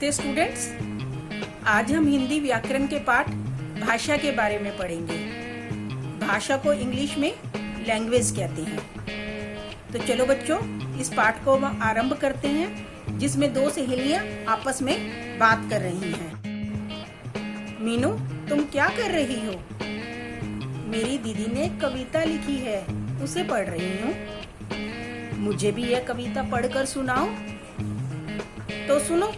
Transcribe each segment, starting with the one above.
नमस्ते स्टूडेंट्स। आज हम हिंदी व्याकरण के पाठ भाषा के बारे में पढ़ेंगे। भाषा को इंग्लिश में लैंग्वेज कहते हैं। तो चलो बच्चों, इस पाठ को हम आरंभ करते हैं, जिसमें दो सहेलियां आपस में बात कर रही हैं। मीनू, तुम क्या कर रही हो? मेरी दीदी ने एक कविता लिखी है, उसे पढ़ रही हूँ। मुझे भी यह कविता पढ़कर सुनाओ। तो सुनो।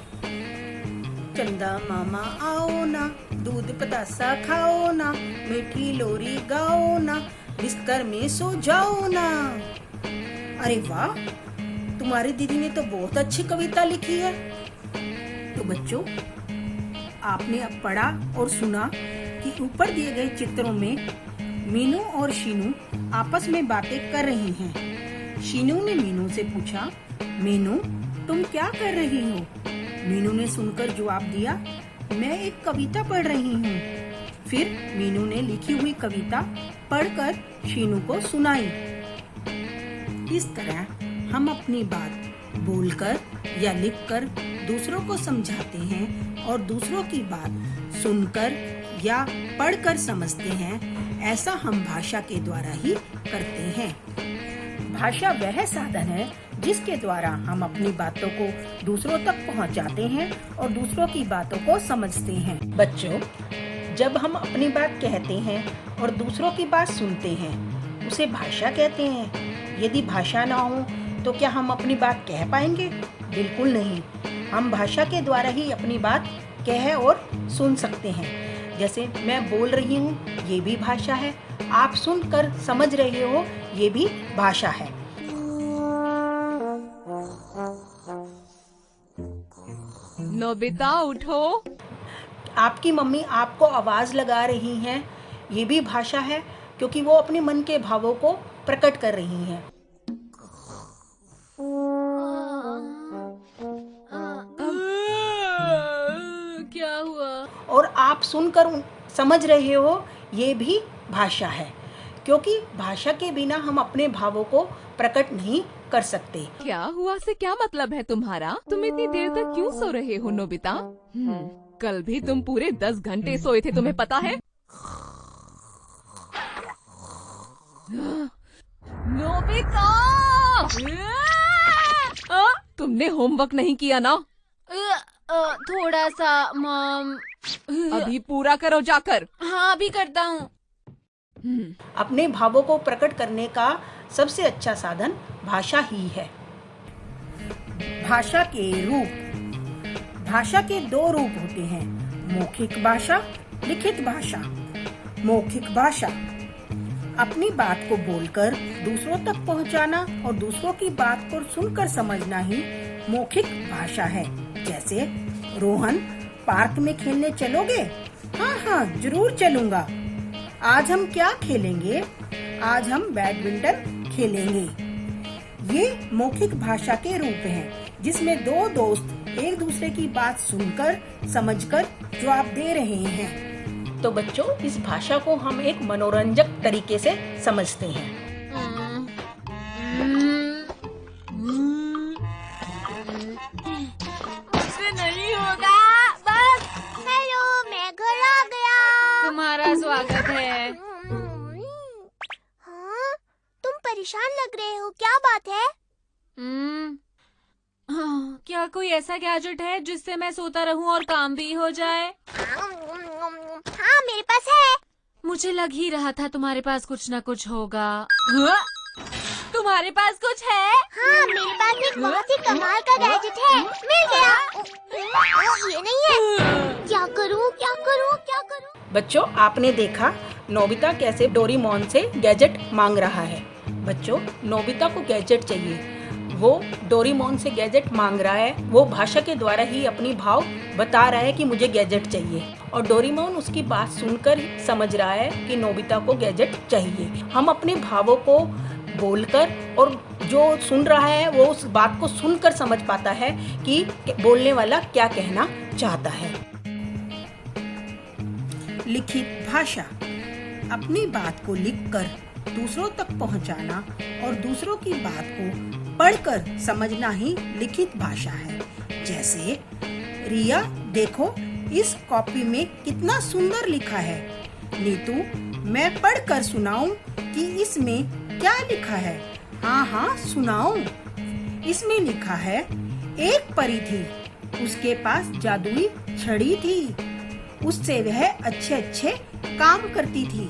चंदा मामा आओ ना, दूध पतासा खाओ ना, मीठी लोरी गाओ ना, बिस्तर में सो जाओ ना। अरे वाह, तुम्हारी दीदी ने तो बहुत अच्छी कविता लिखी है। तो बच्चों, आपने अब पढ़ा और सुना कि ऊपर दिए गए चित्रों में मीनू और शीनू आपस में बातें कर रही हैं। शीनू ने मीनू से पूछा, मीनू तुम क्या कर रही हो? मीनू ने सुनकर जवाब दिया, मैं एक कविता पढ़ रही हूँ। फिर मीनू ने लिखी हुई कविता पढ़कर शीनू को सुनाई। इस तरह हम अपनी बात बोलकर या लिखकर दूसरों को समझाते हैं और दूसरों की बात सुनकर या पढ़कर समझते हैं। ऐसा हम भाषा के द्वारा ही करते हैं। भाषा वह साधन है जिसके द्वारा हम अपनी बातों को दूसरों तक पहुंचाते हैं और दूसरों की बातों को समझते हैं। बच्चों, जब हम अपनी बात कहते हैं और दूसरों की बात सुनते हैं, उसे भाषा कहते हैं। यदि भाषा ना हो तो क्या हम अपनी बात कह पाएंगे? बिल्कुल नहीं। हम भाषा के द्वारा ही अपनी बात कह और सुन सकते हैं। जैसे मैं बोल रही हूँ, ये भी भाषा है। आप सुनकर समझ रहे हो, ये भी भाषा है। नोबिता उठो। आपकी मम्मी आपको आवाज लगा रही हैं, ये भी भाषा है, क्योंकि वो अपने मन के भावों को प्रकट कर रही हैं। क्या हुआ? और आप सुनकर समझ रहे हो, ये भी भाषा है, क्योंकि भाषा के बिना हम अपने भावों को प्रकट नहीं कर सकते। क्या हुआ से क्या मतलब है तुम्हारा? तुम इतनी देर तक क्यों सो रहे हो नोबिता? कल भी तुम पूरे 10 घंटे सोए थे, तुम्हें पता है? नोबिता! तुमने होमवर्क नहीं किया ना? थोड़ा सा मॉम। अभी पूरा करो जाकर। हाँ, अभी करता हूँ। अपने भावों को प्रकट करने का सबसे अच्छा साधन भाषा ही है। भाषा के रूप। भाषा के दो रूप होते हैं, मौखिक भाषा, लिखित भाषा। मौखिक भाषा अपनी बात को बोलकर दूसरों तक पहुंचाना और दूसरों की बात को सुनकर समझना ही मौखिक भाषा है। जैसे, रोहन, पार्क में खेलने चलोगे? हाँ हाँ, जरूर चलूंगा। आज हम क्या खेलेंगे? आज हम बैडमिंटन खेलेंगे। ये मौखिक भाषा के रूप हैं, जिसमें दो दोस्त एक दूसरे की बात सुनकर समझकर जवाब दे रहे हैं। तो बच्चों, इस भाषा को हम एक मनोरंजक तरीके से समझते हैं। मुझसे नहीं होगा, बस। हेलो, मैं घर आ गया। तुम्हारा स्वागत है। हाँ, तुम परेशान लग रहे हो, क्या बात है? क्या कोई ऐसा गैजेट है जिससे मैं सोता रहूं और काम भी हो जाए? हाँ, मेरे पास है। मुझे लग ही रहा था तुम्हारे पास कुछ न कुछ होगा। तुम्हारे पास कुछ है? हाँ, मेरे पास एक बहुत ही कमाल का गैजेट है। मिल गया। ये नहीं है। क्या करूँ, क्या करूँ, क्या करूँ? बच्चों, आपने देखा नोबिता कैसे डोरेमोन से गैजेट मांग रहा है। बच्चों, नोबिता को गैजेट चाहिए, वो डोरेमोन से गैजेट मांग रहा है। वो भाषा के द्वारा ही अपनी भाव बता रहा है कि मुझे गैजेट चाहिए, और डोरेमोन उसकी बात सुनकर समझ रहा है कि नोबिता को गैजेट चाहिए। हम अपने भावों को बोलकर और जो सुन रहा है वो उस बात को सुनकर समझ पाता है कि बोलने वाला क्या कहना चाहता है। लिखित भाषा अपनी बात को लिखकर दूसरों तक पहुंचाना और दूसरों की बात को पढ़कर समझना ही लिखित भाषा है। जैसे, रिया देखो, इस कॉपी में कितना सुंदर लिखा है। नीतू, मैं पढ़कर सुनाऊं कि इसमें क्या लिखा है? हाँ हाँ सुनाओ। इसमें लिखा है, एक परी थी, उसके पास जादुई छड़ी थी, उससे वह अच्छे अच्छे काम करती थी।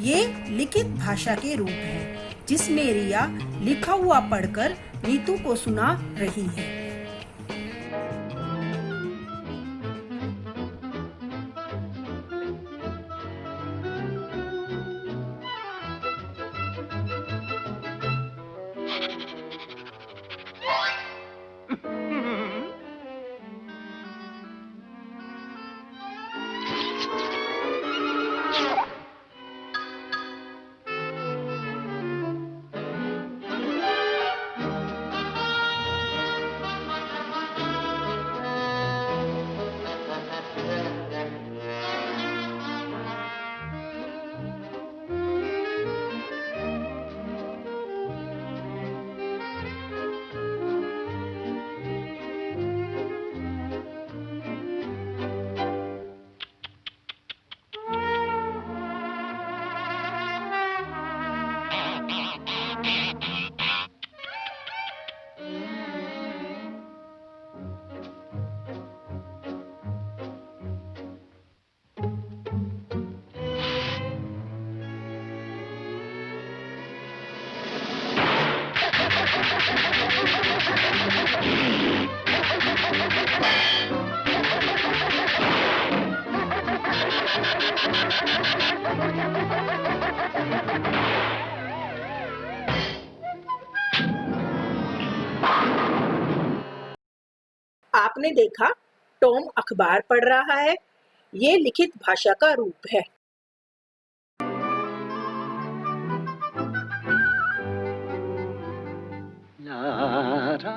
ये लिखित भाषा के रूप है जिसमें रिया लिखा हुआ पढ़कर नीतू को सुना रही है। आपने देखा, टॉम अखबार पढ़ रहा है। ये लिखित भाषा का रूप है। La da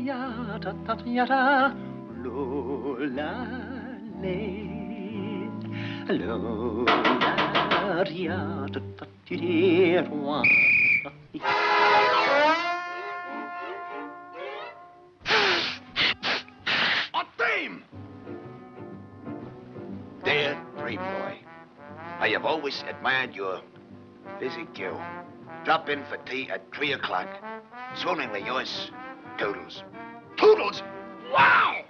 ya da ya da lo la le lo la ya da ti wa. A theme! Dear Dream Boy, I have always admired your physique. Drop in for tea at 3 o'clock. Sooningly yours, Toodles. Toodles? Wow!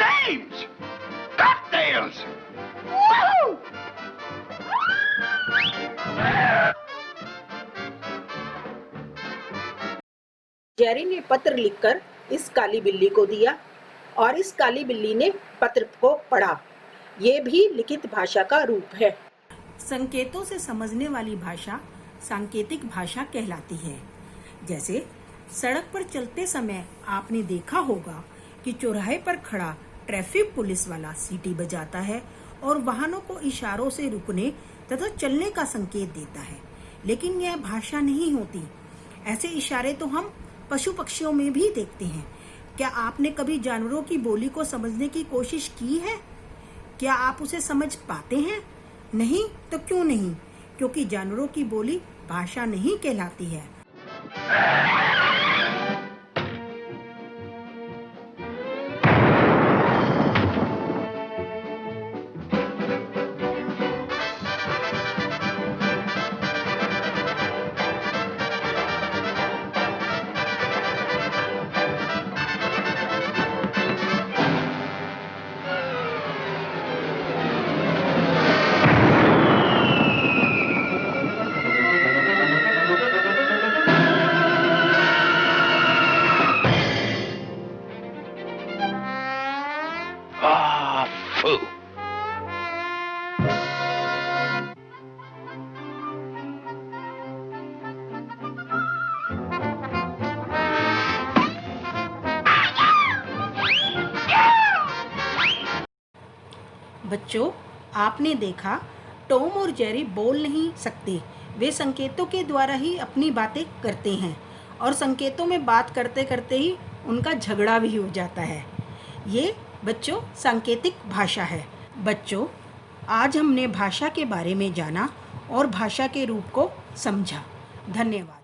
Dames! Cocktails! Woo! Jerry ने पत्र लिखकर इस काली बिल्ली को दिया और इस काली बिल्ली ने पत्र को पढ़ा। ये भी लिखित भाषा का रूप है। संकेतों से समझने वाली भाषा सांकेतिक भाषा कहलाती है। जैसे सड़क पर चलते समय आपने देखा होगा कि चौराहे पर खड़ा ट्रैफिक पुलिस वाला सीटी बजाता है और वाहनों को इशारों से रुकने तथा चलने का संकेत देता है, लेकिन यह भाषा नहीं होती। ऐसे इशारे तो हम पशु पक्षियों में भी देखते हैं। क्या आपने कभी जानवरों की बोली को समझने की कोशिश की है? क्या आप उसे समझ पाते हैं? नहीं तो क्यों नहीं? क्योंकि जानवरों की बोली भाषा नहीं कहलाती है। Ah, foo. बच्चों, आपने देखा टॉम और जेरी बोल नहीं सकते। वे संकेतों के द्वारा ही अपनी बातें करते हैं और संकेतों में बात करते करते ही उनका झगड़ा भी हो जाता है। ये बच्चों सांकेतिक भाषा है। बच्चों, आज हमने भाषा के बारे में जाना और भाषा के रूप को समझा। धन्यवाद।